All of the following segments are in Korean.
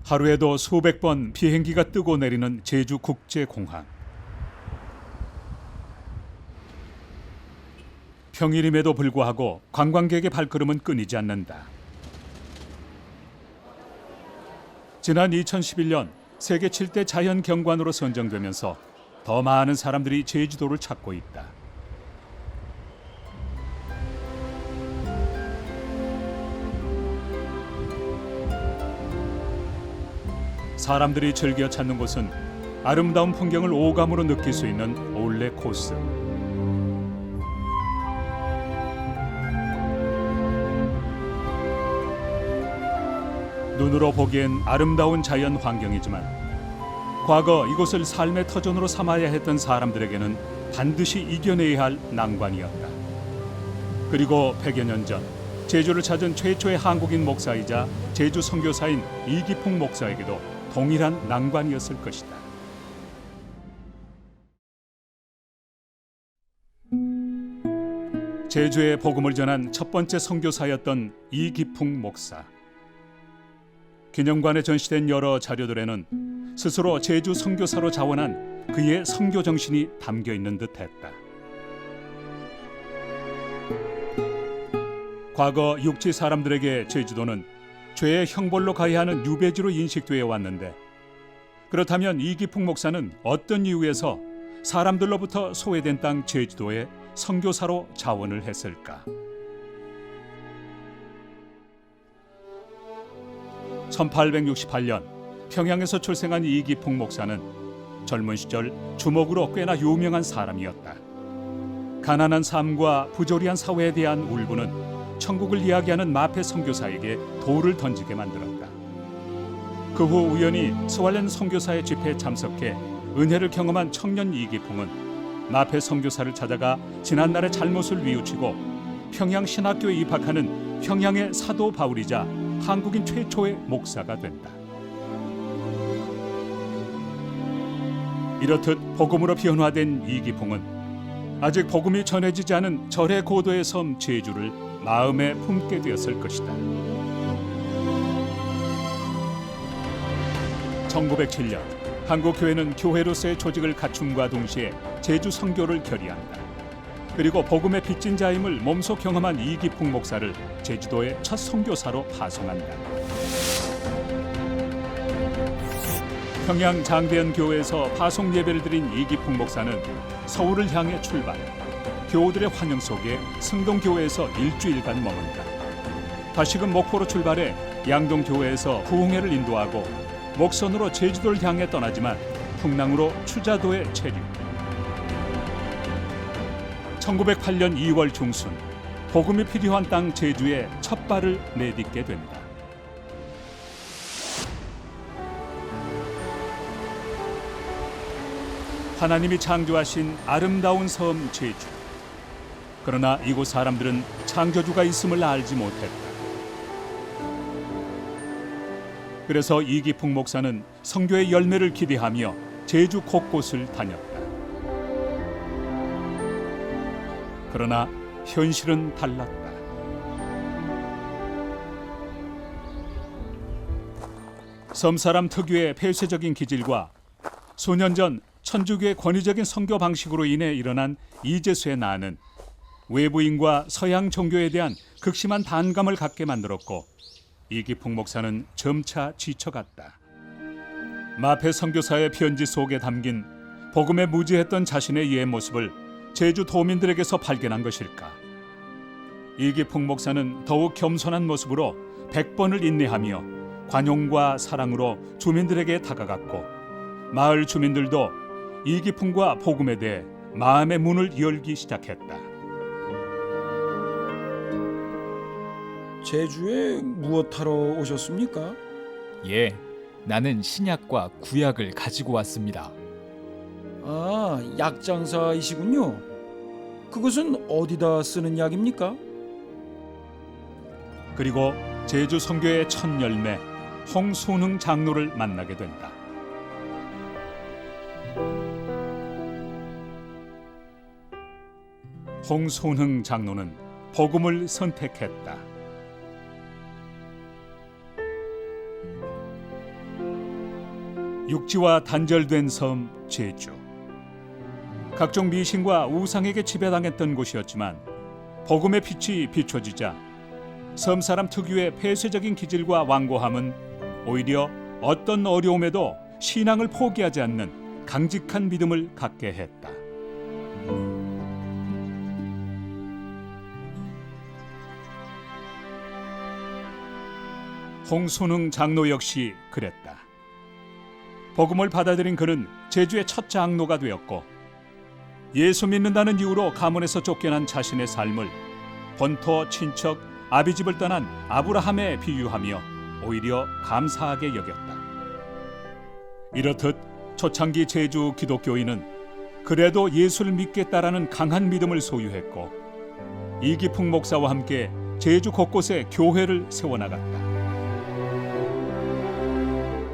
하루에도 수백 번 비행기가 뜨고 내리는 제주국제공항. 평일임에도 불구하고 관광객의 발걸음은 끊이지 않는다. 지난 2011년 세계 7대 자연경관으로 선정되면서 더 많은 사람들이 제주도를 찾고 있다. 사람들이 즐겨 찾는 곳은 아름다운 풍경을 오감으로 느낄 수 있는 올레 코스. 눈으로 보기엔 아름다운 자연 환경이지만 과거 이곳을 삶의 터전으로 삼아야 했던 사람들에게는 반드시 이겨내야 할 난관이었다. 그리고 100여 년 전 제주를 찾은 최초의 한국인 목사이자 제주 선교사인 이기풍 목사에게도 동일한 난관이었을 것이다. 제주에 복음을 전한 첫 번째 선교사였던 이기풍 목사. 기념관에 전시된 여러 자료들에는 스스로 제주 선교사로 자원한 그의 선교 정신이 담겨 있는 듯했다. 과거 육지 사람들에게 제주도는 죄의 형벌로 가야 하는 유배지로 인식되어 왔는데, 그렇다면 이기풍 목사는 어떤 이유에서 사람들로부터 소외된 땅 제주도에 선교사로 자원을 했을까? 1868년 평양에서 출생한 이기풍 목사는 젊은 시절 주목으로 꽤나 유명한 사람이었다. 가난한 삶과 부조리한 사회에 대한 울분은 천국을 이야기하는 마페 선교사에게 돌을 던지게 만들었다. 그 후 우연히 스왈렌 선교사의 집회에 참석해 은혜를 경험한 청년 이기풍은 마페 선교사를 찾아가 지난날의 잘못을 뉘우치고 평양 신학교에 입학하는 평양의 사도 바울이자 한국인 최초의 목사가 된다. 이렇듯 복음으로 변화된 이기풍은 아직 복음이 전해지지 않은 절의 고도의 섬 제주를 마음에 품게 되었을 것이다. 1907년 한국 교회는 교회로서의 조직을 갖춤과 동시에 제주 선교를 결의한다. 그리고 복음의 빚진 자임을 몸소 경험한 이기풍 목사를 제주도의 첫 선교사로 파송한다. 평양 장대현 교회에서 파송 예배를 드린 이기풍 목사는 서울을 향해 출발. 교우들의 환영 속에 승동교회에서 일주일간 머문다. 다시금 목포로 출발해 양동교회에서 부흥회를 인도하고 목선으로 제주도를 향해 떠나지만 풍랑으로 추자도에 체류. 1908년 2월 중순 복음이 필요한 땅 제주에 첫 발을 내딛게 된다. 하나님이 창조하신 아름다운 섬 제주. 그러나 이곳 사람들은 창조주가 있음을 알지 못했다. 그래서 이기풍 목사는 선교의 열매를 기대하며 제주 곳곳을 다녔다. 그러나 현실은 달랐다. 섬사람 특유의 폐쇄적인 기질과 수년 전 천주교의 권위적인 선교 방식으로 인해 일어난 이재수의 난은 외부인과 서양 종교에 대한 극심한 반감을 갖게 만들었고, 이기풍 목사는 점차 지쳐갔다. 마페 선교사의 편지 속에 담긴 복음에 무지했던 자신의 옛 모습을 제주 도민들에게서 발견한 것일까? 이기풍 목사는 더욱 겸손한 모습으로 100번을 인내하며 관용과 사랑으로 주민들에게 다가갔고, 마을 주민들도 이기풍과 복음에 대해 마음의 문을 열기 시작했다. 제주에 무엇하러 오셨습니까? 예, 나는 신약과 구약을 가지고 왔습니다. 아, 약장사이시군요. 그것은 어디다 쓰는 약입니까? 그리고 제주 선교의 첫 열매 홍순흥 장로를 만나게 된다. 홍순흥 장로는 복음을 선택했다. 육지와 단절된 섬 제주. 각종 미신과 우상에게 지배당했던 곳이었지만 복음의 빛이 비춰지자 섬 사람 특유의 폐쇄적인 기질과 완고함은 오히려 어떤 어려움에도 신앙을 포기하지 않는 강직한 믿음을 갖게 했다. 홍순흥 장로 역시 그랬다. 복음을 받아들인 그는 제주의 첫 장로가 되었고 예수 믿는다는 이유로 가문에서 쫓겨난 자신의 삶을 본토 친척 아비집을 떠난 아브라함에 비유하며 오히려 감사하게 여겼다. 이렇듯 초창기 제주 기독교인은 그래도 예수를 믿겠다라는 강한 믿음을 소유했고 이기풍 목사와 함께 제주 곳곳에 교회를 세워나갔다.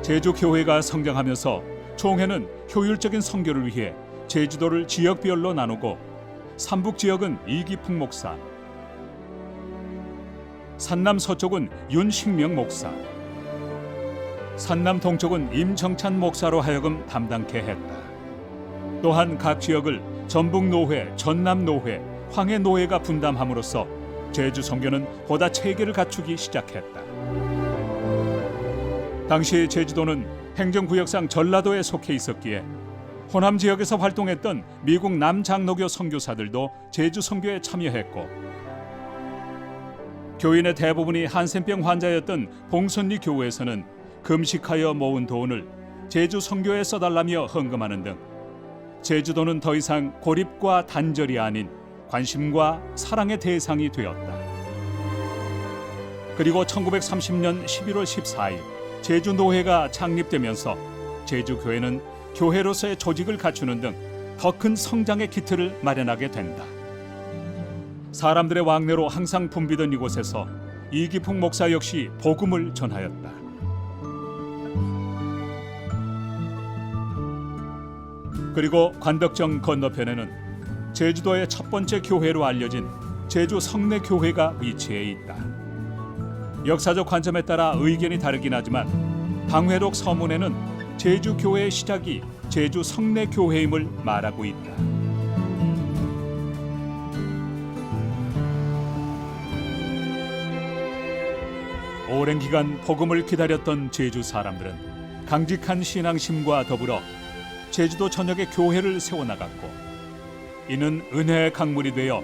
제주 교회가 성장하면서 총회는 효율적인 선교를 위해 제주도를 지역별로 나누고 삼북 지역은 이기풍 목사, 산남 서쪽은 윤식명 목사, 산남 동쪽은 임정찬 목사로 하여금 담당케 했다. 또한 각 지역을 전북노회, 전남노회, 황해노회가 분담함으로써 제주 선교는 보다 체계를 갖추기 시작했다. 당시 제주도는 행정구역상 전라도에 속해 있었기에 호남 지역에서 활동했던 미국 남장로교 선교사들도 제주 선교에 참여했고 교인의 대부분이 한센병 환자였던 봉선리 교회에서는 금식하여 모은 돈을 제주 선교에 써달라며 헌금하는 등 제주도는 더 이상 고립과 단절이 아닌 관심과 사랑의 대상이 되었다. 그리고 1930년 11월 14일 제주노회가 창립되면서 제주교회는 교회로서의 조직을 갖추는 등 더 큰 성장의 기틀을 마련하게 된다. 사람들의 왕래로 항상 붐비던 이곳에서 이기풍 목사 역시 복음을 전하였다. 그리고 관덕정 건너편에는 제주도의 첫 번째 교회로 알려진 제주 성내교회가 위치해 있다. 역사적 관점에 따라 의견이 다르긴 하지만 방회록 서문에는 제주교회의 시작이 제주 성내교회임을 말하고 있다. 오랜 기간 복음을 기다렸던 제주 사람들은 강직한 신앙심과 더불어 제주도 전역에 교회를 세워나갔고 이는 은혜의 강물이 되어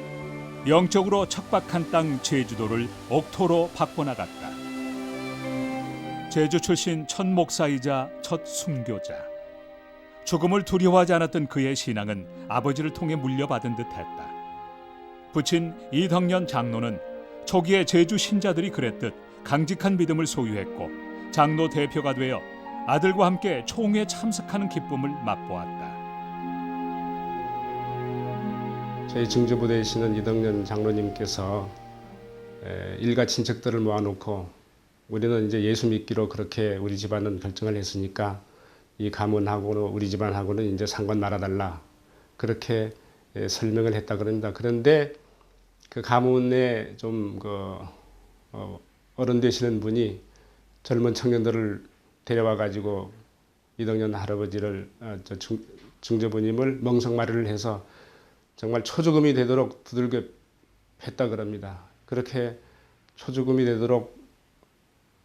영적으로 척박한 땅 제주도를 옥토로 바꿔나갔다. 제주 출신 첫 목사이자 첫 순교자. 죽음을 두려워하지 않았던 그의 신앙은 아버지를 통해 물려받은 듯했다. 부친 이덕년 장로는 초기에 제주 신자들이 그랬듯 강직한 믿음을 소유했고 장로 대표가 되어 아들과 함께 총회에 참석하는 기쁨을 맛보았다. 저희 증조부대에 계시는 이덕년 장로님께서 일가 친척들을 모아놓고 우리는 이제 예수 믿기로 그렇게 우리 집안은 결정을 했으니까 이 가문하고는 우리 집안하고는 이제 상관 말아달라 그렇게 설명을 했다 그럽니다. 그런데 그 가문에 좀 어른 되시는 분이 젊은 청년들을 데려와 가지고 이덕년 할아버지를 증조부님을 멍석마리를 해서 정말 초죽음이 되도록 두들겨 팼다 그럽니다. 그렇게 초죽음이 되도록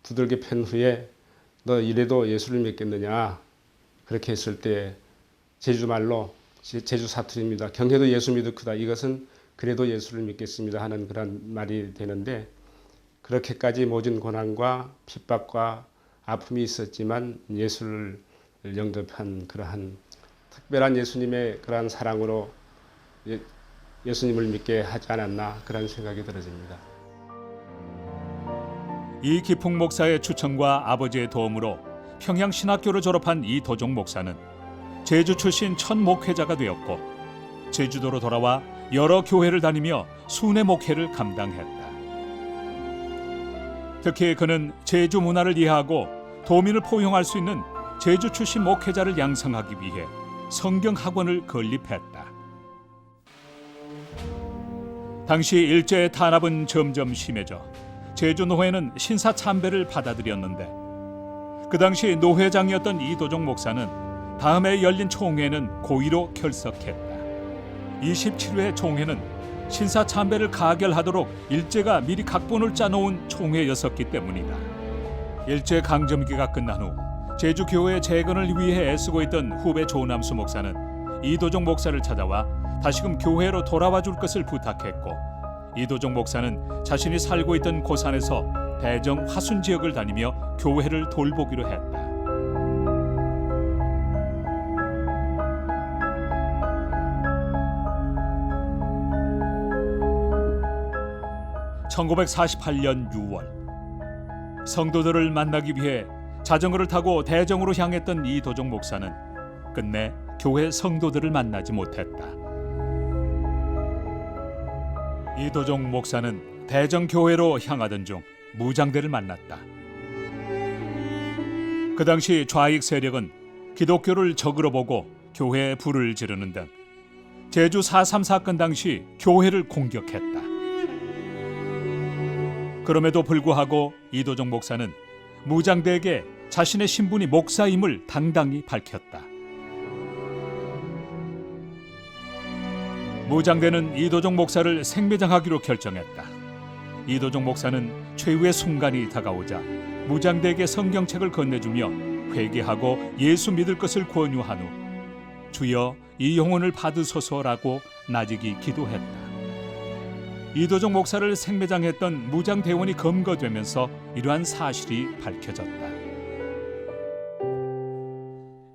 두들겨 팬 후에 너 이래도 예수를 믿겠느냐 그렇게 했을 때 제주말로 제주 사투리입니다. 경해도 예수 믿으크다. 이것은 그래도 예수를 믿겠습니다 하는 그런 말이 되는데 그렇게까지 모진 고난과 핍박과 아픔이 있었지만 예수를 영접한 그러한 특별한 예수님의 그러한 사랑으로 예수님을 믿게 하지 않았나 그런 생각이 들어집니다. 이기풍 목사의 추천과 아버지의 도움으로 평양신학교를 졸업한 이도종 목사는 제주 출신 첫 목회자가 되었고 제주도로 돌아와 여러 교회를 다니며 순회 목회를 감당했다. 특히 그는 제주 문화를 이해하고 도민을 포용할 수 있는 제주 출신 목회자를 양성하기 위해 성경 학원을 건립했다. 당시 일제의 탄압은 점점 심해져 제주 노회는 신사 참배를 받아들였는데 그 당시 노회장이었던 이도종 목사는 다음에 열린 총회는 고의로 결석했다. 27회 총회는 신사 참배를 가결하도록 일제가 미리 각본을 짜놓은 총회였었기 때문이다. 일제 강점기가 끝난 후 제주 교회 재건을 위해 애쓰고 있던 후배 조남수 목사는 이도종 목사를 찾아와 다시금 교회로 돌아와 줄 것을 부탁했고, 이도종 목사는 자신이 살고 있던 고산에서 대정 화순 지역을 다니며 교회를 돌보기로 했다. (1948년 6월) 성도들을 만나기 위해 자전거를 타고 대정으로 향했던 이도종 목사는 끝내 교회 성도들을 만나지 못했다. 이도종 목사는 대정 교회로 향하던 중 무장대를 만났다. 그 당시 좌익 세력은 기독교를 적으로 보고 교회에 불을 지르는 등 제주 4.3 사건 당시 교회를 공격했다. 그럼에도 불구하고 이도종 목사는 무장대에게 자신의 신분이 목사임을 당당히 밝혔다. 무장대는 이도종 목사를 생매장하기로 결정했다. 이도종 목사는 최후의 순간이 다가오자 무장대에게 성경책을 건네주며 회개하고 예수 믿을 것을 권유한 후 주여 이 영혼을 받으소서라고 나직이 기도했다. 이도종 목사를 생매장했던 무장대원이 검거되면서 이러한 사실이 밝혀졌다.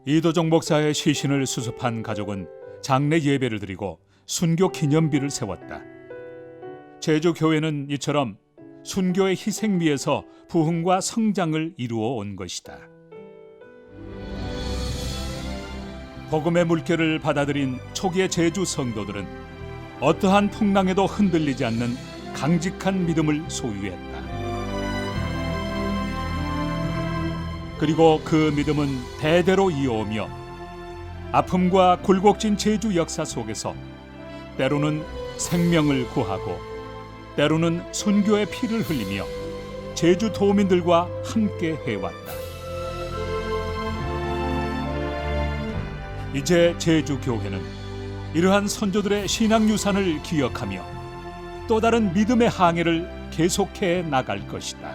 이도종 목사의 시신을 수습한 가족은 장례 예배를 드리고 순교 기념비를 세웠다. 제주 교회는 이처럼 순교의 희생미에서 부흥과 성장을 이루어 온 것이다. 복음의 물결을 받아들인 초기의 제주 성도들은 어떠한 풍랑에도 흔들리지 않는 강직한 믿음을 소유했다. 그리고 그 믿음은 대대로 이어오며 아픔과 굴곡진 제주 역사 속에서 때로는 생명을 구하고 때로는 순교의 피를 흘리며 제주 도민들과 함께 해왔다. 이제 제주 교회는 이러한 선조들의 신앙 유산을 기억하며 또 다른 믿음의 항해를 계속해 나갈 것이다.